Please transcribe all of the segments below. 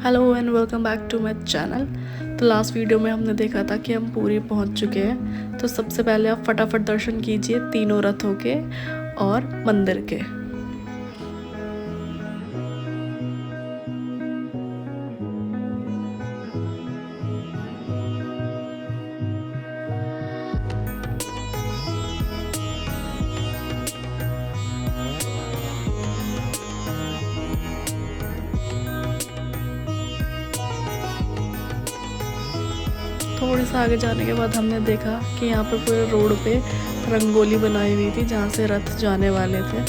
Hello and welcome back to my channel. तो last video में हमने देखा था कि हम पूरी पहुंच चुके हैं। तो सबसे पहले आप फटाफट दर्शन कीजिए तीनों रथों के और मंदिर के। थोड़ी सा आगे जाने के बाद हमने देखा कि यहाँ पर पूरे रोड पे रंगोली बनाई हुई थी जहाँ से रथ जाने वाले थे।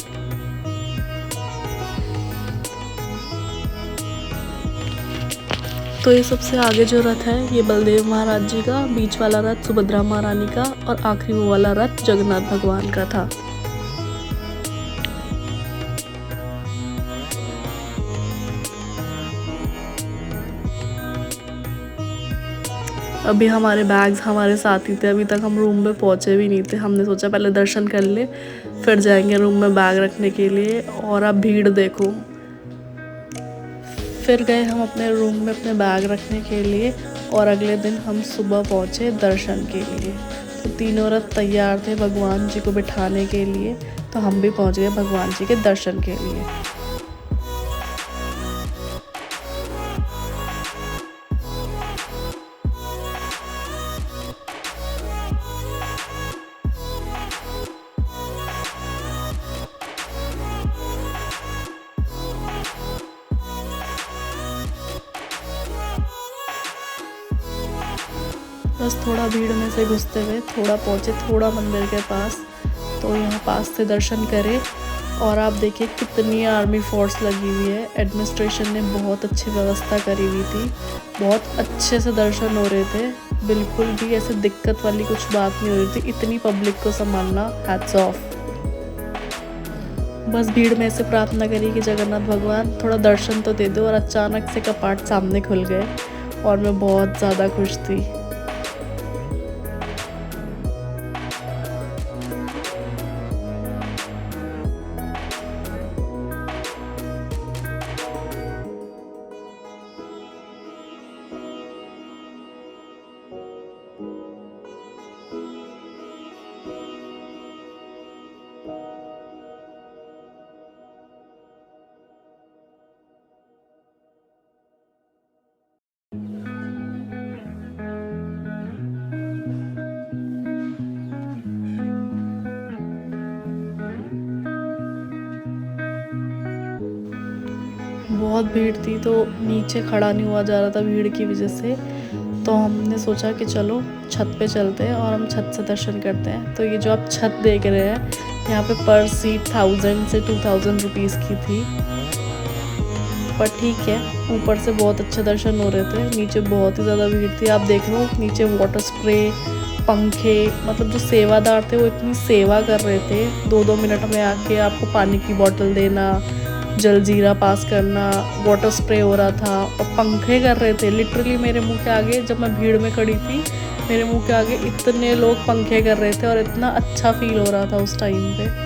तो ये सबसे आगे जो रथ है ये बलदेव महाराज जी का, बीच वाला रथ सुभद्रा महारानी का और आखिरी वो वाला रथ जगन्नाथ भगवान का था। अभी हमारे बैग्स हमारे साथ ही थे, अभी तक हम रूम में पहुँचे भी नहीं थे। हमने सोचा पहले दर्शन कर ले फिर जाएंगे रूम में बैग रखने के लिए। और अब भीड़ देखो। फिर गए हम अपने रूम में अपने बैग रखने के लिए और अगले दिन हम सुबह पहुँचे दर्शन के लिए। तो तीनों रथ तैयार थे भगवान जी को बिठाने के लिए, तो हम भी पहुँच गए भगवान जी के दर्शन के लिए। बस थोड़ा भीड़ में से घुसते हुए थोड़ा पहुँचे थोड़ा मंदिर के पास, तो यहाँ पास से दर्शन करे। और आप देखिए कितनी आर्मी फोर्स लगी हुई है। एडमिनिस्ट्रेशन ने बहुत अच्छी व्यवस्था करी हुई थी, बहुत अच्छे से दर्शन हो रहे थे। बिल्कुल भी ऐसे दिक्कत वाली कुछ बात नहीं हो रही थी। इतनी पब्लिक को संभालना हैट्स ऑफ। बस भीड़ में से प्रार्थना करी कि जगन्नाथ भगवान थोड़ा दर्शन तो दे दो, और अचानक से कपाट सामने खुल गए और मैं बहुत ज़्यादा खुश थी। बहुत भीड़ थी तो नीचे खड़ा नहीं हुआ जा रहा था भीड़ की वजह से। तो हमने सोचा कि चलो छत पे चलते हैं और हम छत से दर्शन करते हैं। तो ये जो आप छत देख रहे हैं यहाँ पे पर सीट 1000 से 2000 रुपीज़ की थी, पर ठीक है ऊपर से बहुत अच्छे दर्शन हो रहे थे। नीचे बहुत ही ज़्यादा भीड़ थी। आप देख लो नीचे वाटर स्प्रे, पंखे, मतलब जो सेवादार थे वो इतनी सेवा कर रहे थे। 2-2 मिनट में आके आपको पानी की बोतल देना, जलजीरा पास करना, वाटर स्प्रे हो रहा था और पंखे कर रहे थे। लिटरली मेरे मुंह के आगे, जब मैं भीड़ में खड़ी थी मेरे मुंह के आगे इतने लोग पंखे कर रहे थे और इतना अच्छा फील हो रहा था उस टाइम पे।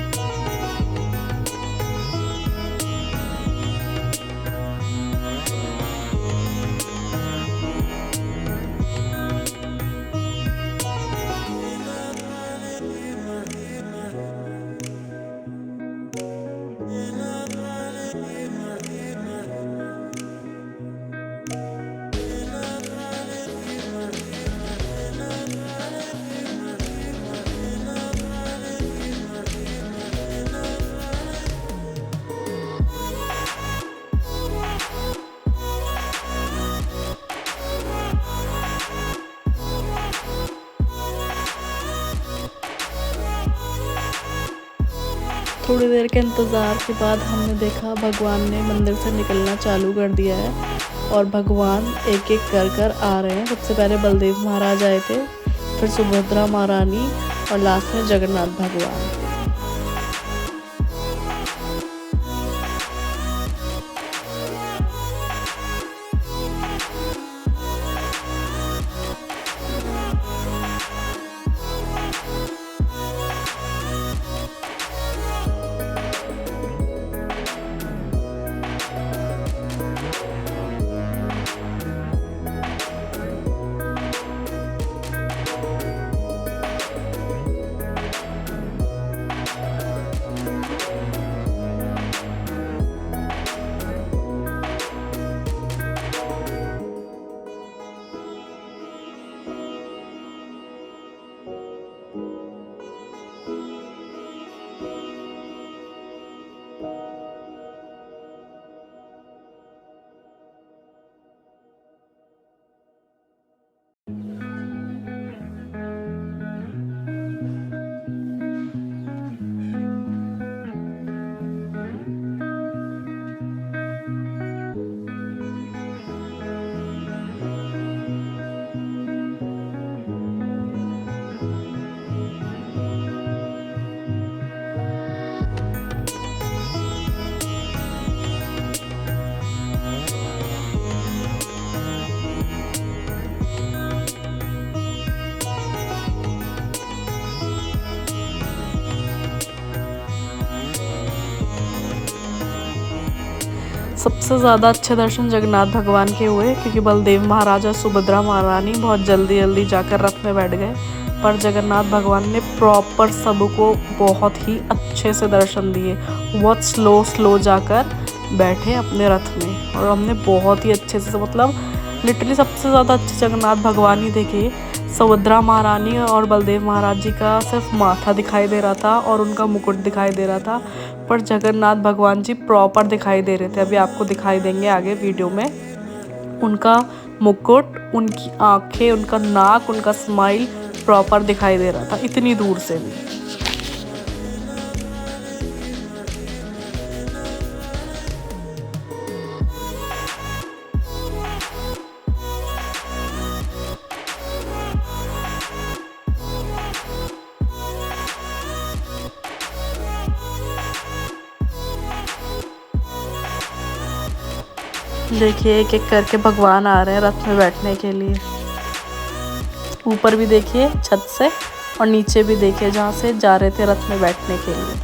थोड़ी देर के इंतज़ार के बाद हमने देखा भगवान ने मंदिर से निकलना चालू कर दिया है और भगवान एक एक कर आ रहे हैं। सबसे पहले बलदेव महाराज आए थे, फिर सुभद्रा महारानी और लास्ट में जगन्नाथ भगवान। सबसे ज़्यादा अच्छे दर्शन जगन्नाथ भगवान के हुए, क्योंकि बलदेव महाराज और सुभद्रा महारानी बहुत जल्दी जल्दी जाकर रथ में बैठ गए, पर जगन्नाथ भगवान ने प्रॉपर सबको बहुत ही अच्छे से दर्शन दिए। बहुत स्लो जाकर बैठे अपने रथ में, और हमने बहुत ही अच्छे से, मतलब लिटरली सबसे ज़्यादा अच्छे जगन्नाथ भगवान ही देखे। सुभद्रा महारानी और बलदेव महाराज जी का सिर्फ माथा दिखाई दे रहा था और उनका मुकुट दिखाई दे रहा था, पर जगन्नाथ भगवान जी प्रॉपर दिखाई दे रहे थे। अभी आपको दिखाई देंगे आगे वीडियो में। उनका मुकुट, उनकी आंखें, उनका नाक, उनका स्माइल प्रॉपर दिखाई दे रहा था इतनी दूर से भी। देखिए एक एक करके भगवान आ रहे हैं रथ में बैठने के लिए। ऊपर भी देखिए छत से, और नीचे भी देखिए जहाँ से जा रहे थे रथ में बैठने के लिए।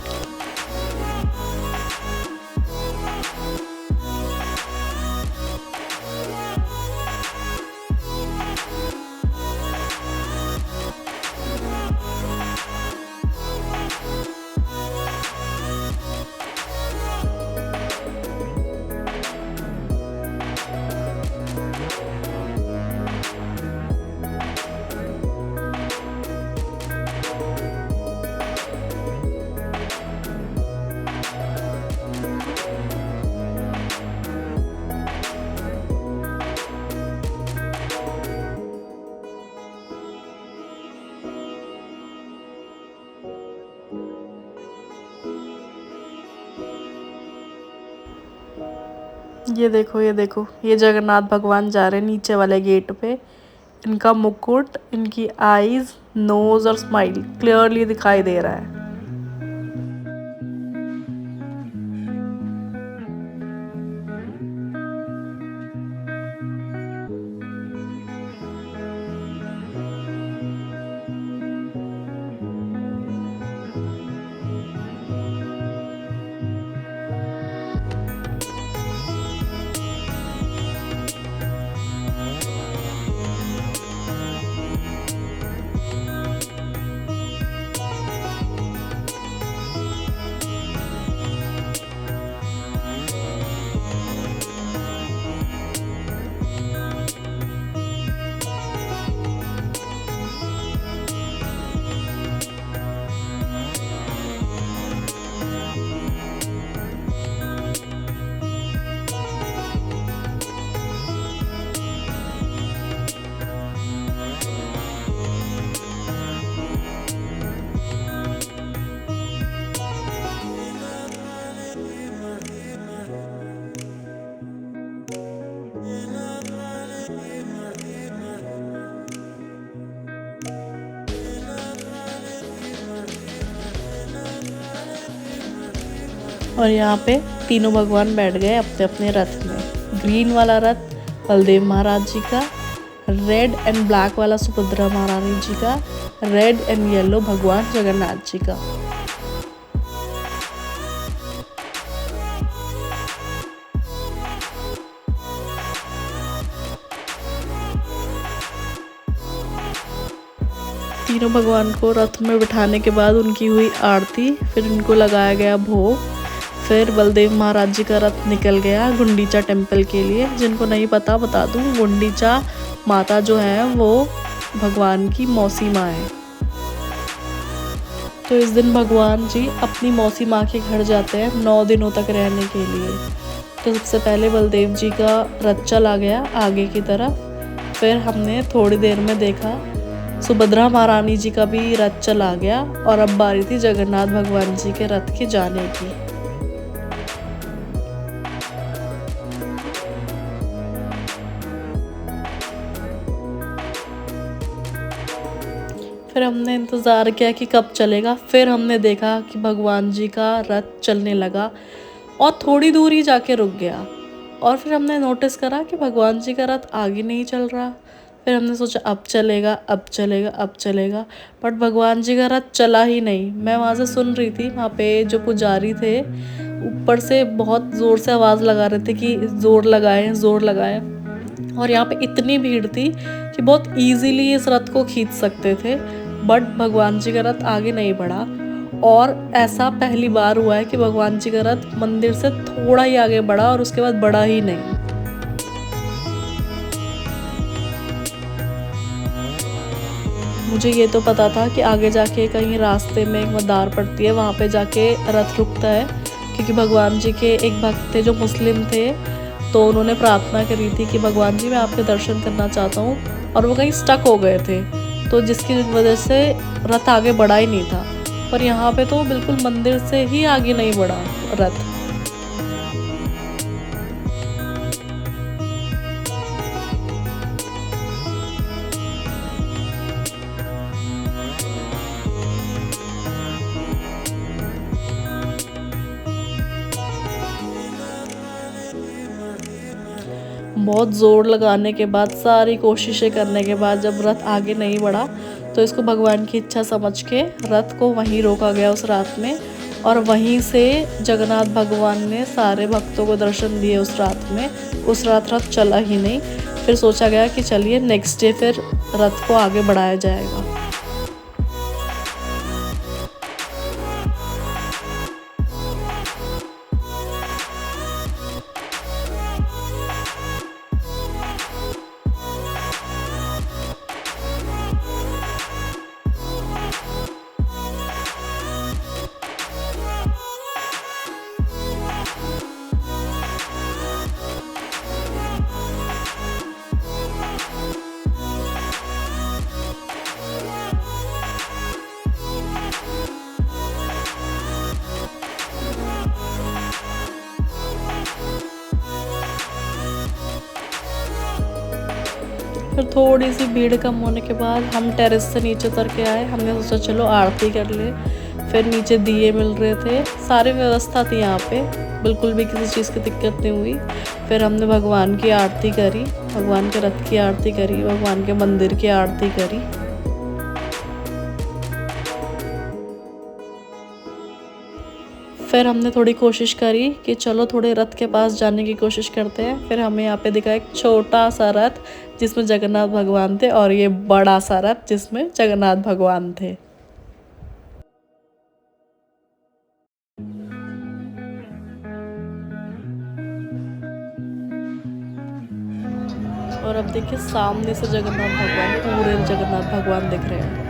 ये देखो ये जगन्नाथ भगवान जा रहे हैं नीचे वाले गेट पे। इनका मुकुट, इनकी आईज, नोज और स्माइल क्लियरली दिखाई दे रहा है। और यहाँ पे तीनों भगवान बैठ गए अपने अपने रथ में। ग्रीन वाला रथ बलदेव महाराज जी का, रेड एंड ब्लैक वाला सुभद्रा महारानी जी का, रेड एंड येलो भगवान जगन्नाथ जी का। तीनों भगवान को रथ में बिठाने के बाद उनकी हुई आरती, फिर उनको लगाया गया भोग। फिर बलदेव महाराज जी का रथ निकल गया गुंडीचा टेम्पल के लिए। जिनको नहीं पता बता दूं, गुंडीचा माता जो है वो भगवान की मौसी माँ है। तो इस दिन भगवान जी अपनी मौसी माँ के घर जाते हैं 9 दिनों तक रहने के लिए। तो सबसे पहले बलदेव जी का रथ चला गया आगे की तरफ। फिर हमने थोड़ी देर में देखा सुभद्रा महारानी जी का भी रथ चला गया, और अब बारी थी जगन्नाथ भगवान जी के रथ के जाने की। फिर हमने इंतज़ार किया कि कब चलेगा। फिर हमने देखा कि भगवान जी का रथ चलने लगा और थोड़ी दूर ही जाके रुक गया। और फिर हमने नोटिस करा कि भगवान जी का रथ आगे नहीं चल रहा। फिर हमने सोचा अब चलेगा, अब चलेगा, अब चलेगा, बट भगवान जी का रथ चला ही नहीं। मैं वहाँ से सुन रही थी, वहाँ पे जो पुजारी थे ऊपर से बहुत ज़ोर से आवाज़ लगा रहे थे कि ज़ोर लगाएं ज़ोर लगाएं। और यहाँ पे इतनी भीड़ थी कि बहुत इजीली इस रथ को खींच सकते थे, बट भगवान जी का रथ आगे नहीं बढ़ा। और ऐसा पहली बार हुआ है कि भगवान जी का रथ मंदिर से थोड़ा ही आगे बढ़ा और उसके बाद बढ़ा ही नहीं। मुझे ये तो पता था कि आगे जाके कहीं रास्ते में एक मदार पड़ती है, वहाँ पे जाके रथ रुकता है, क्योंकि भगवान जी के एक भक्त थे जो मुस्लिम थे, तो उन्होंने प्रार्थना करी थी कि भगवान जी मैं आपके दर्शन करना चाहता हूँ, और वो कहीं स्टक हो गए थे, तो जिसकी वजह से रथ आगे बढ़ा ही नहीं था। पर यहाँ पे तो बिल्कुल मंदिर से ही आगे नहीं बढ़ा रथ। बहुत ज़ोर लगाने के बाद, सारी कोशिशें करने के बाद जब रथ आगे नहीं बढ़ा, तो इसको भगवान की इच्छा समझ के रथ को वहीं रोका गया उस रात में। और वहीं से जगन्नाथ भगवान ने सारे भक्तों को दर्शन दिए उस रात में। उस रात रथ चला ही नहीं। फिर सोचा गया कि चलिए नेक्स्ट डे फिर रथ को आगे बढ़ाया जाएगा। फिर थोड़ी सी भीड़ कम होने के बाद हम टेरेस से नीचे उतर के आए। हमने सोचा चलो आरती कर ले। फिर नीचे दिए मिल रहे थे, सारी व्यवस्था थी यहाँ पे, बिल्कुल भी किसी चीज़ की दिक्कत नहीं हुई। फिर हमने भगवान की आरती करी, भगवान के रथ की आरती करी, भगवान के मंदिर की आरती करी। फिर हमने थोड़ी कोशिश करी कि चलो थोड़े रथ के पास जाने की कोशिश करते हैं। फिर हमें यहाँ पे दिखा एक छोटा सा रथ जिसमें जगन्नाथ भगवान थे, और ये बड़ा सा रथ जिसमें जगन्नाथ भगवान थे। और अब देखिए सामने से जगन्नाथ भगवान, पूरे जगन्नाथ भगवान दिख रहे हैं।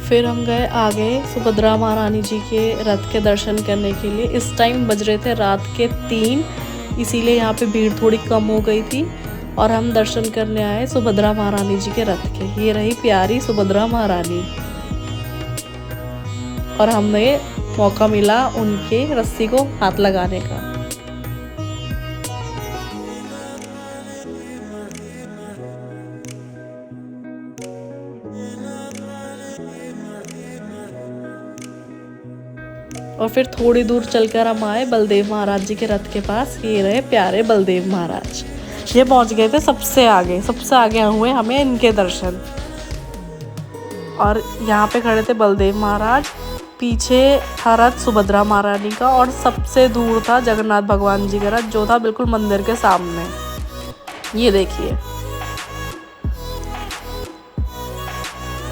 फिर हम गए आगे सुभद्रा महारानी जी के रथ के दर्शन करने के लिए। इस टाइम बज रहे थे रात के 3, इसीलिए यहाँ पे भीड़ थोड़ी कम हो गई थी। और हम दर्शन करने आए सुभद्रा महारानी जी के रथ के। ये रही प्यारी सुभद्रा महारानी, और हमें मौका मिला उनके रस्सी को हाथ लगाने का। और फिर थोड़ी दूर चलकर हम आए बलदेव महाराज जी के रथ के पास। ये रहे प्यारे बलदेव महाराज। ये पहुंच गए थे सबसे आगे हुए हमें इनके दर्शन। और यहाँ पे खड़े थे बलदेव महाराज, पीछे था रथ सुभद्रा महारानी का, और सबसे दूर था जगन्नाथ भगवान जी का रथ जो था बिल्कुल मंदिर के सामने। ये देखिए।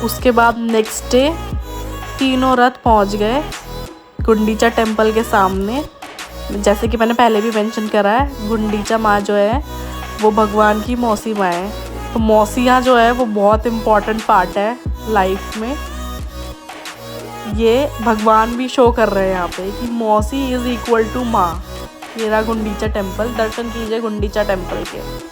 उसके बाद नेक्स्ट डे तीनों रथ पहुंच गए गुंडीचा टेम्पल के सामने। जैसे कि मैंने पहले भी मेंशन करा है, गुंडीचा माँ जो है वो भगवान की मौसी माँ है। तो मौसियाँ जो है वो बहुत इम्पॉर्टेंट पार्ट है लाइफ में। ये भगवान भी शो कर रहे हैं यहाँ पे कि मौसी इज इक्वल टू माँ। ये रहा गुंडीचा टेम्पल, दर्शन कीजिए गुंडीचा टेम्पल के।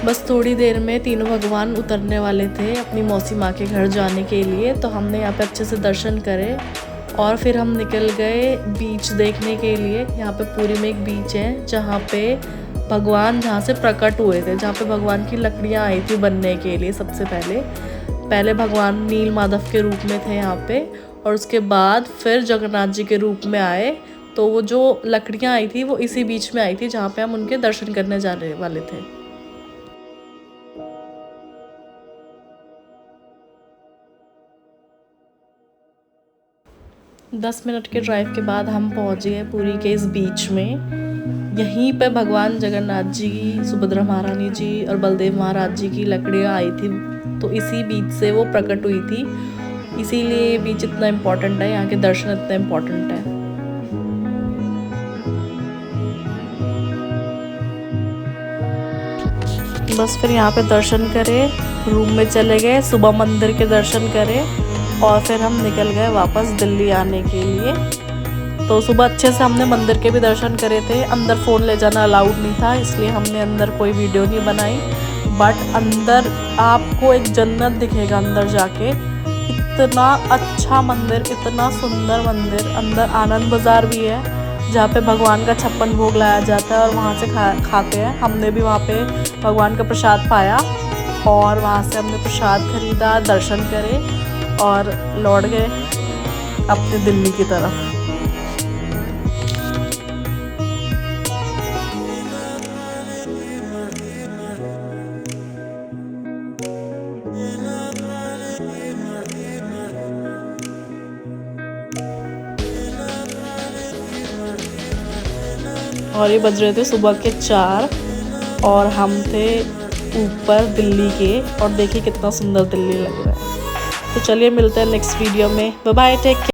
बस थोड़ी देर में तीनों भगवान उतरने वाले थे अपनी मौसी माँ के घर जाने के लिए। तो हमने यहाँ पे अच्छे से दर्शन करे और फिर हम निकल गए बीच देखने के लिए। यहाँ पे पुरी में एक बीच है जहाँ पे भगवान जहाँ से प्रकट हुए थे, जहाँ पे भगवान की लकड़ियाँ आई थी बनने के लिए। सबसे पहले भगवान नील माधव के रूप में थे यहाँ पे, और उसके बाद फिर जगन्नाथ जी के रूप में आए। तो वो जो लकड़ियाँ आई थी वो इसी बीच में आई थी जहाँ पे हम उनके दर्शन करने जाने वाले थे। 10 मिनट के ड्राइव के बाद हम पहुँच गए पुरी के इस बीच में। यहीं पे भगवान जगन्नाथ जी, सुभद्रा महारानी जी और बलदेव महाराज जी की लकड़ियाँ आई थी, तो इसी बीच से वो प्रकट हुई थी। इसीलिए ये बीच इतना इम्पोर्टेंट है, यहाँ के दर्शन इतना इम्पोर्टेंट है। बस फिर यहाँ पे दर्शन करे, रूम में चले गए, सुबह मंदिर के दर्शन करे और फिर हम निकल गए वापस दिल्ली आने के लिए। तो सुबह अच्छे से हमने मंदिर के भी दर्शन करे थे। अंदर फ़ोन ले जाना अलाउड नहीं था, इसलिए हमने अंदर कोई वीडियो नहीं बनाई। बट अंदर आपको एक जन्नत दिखेगा अंदर जाके। इतना अच्छा मंदिर, इतना सुंदर मंदिर। अंदर आनंद बाज़ार भी है जहाँ पे भगवान का 56 भोग लाया जाता है और वहाँ से खाते हैं। हमने भी वहाँ पे भगवान का प्रसाद पाया और वहाँ से हमने प्रसाद खरीदा, दर्शन करे और लौट गए अपने दिल्ली की तरफ। और ये बज रहे थे सुबह के 4 और हम थे ऊपर दिल्ली के, और देखिए कितना सुंदर दिल्ली लग रहा है। तो चलिए मिलते हैं नेक्स्ट वीडियो में। Bye bye, take care.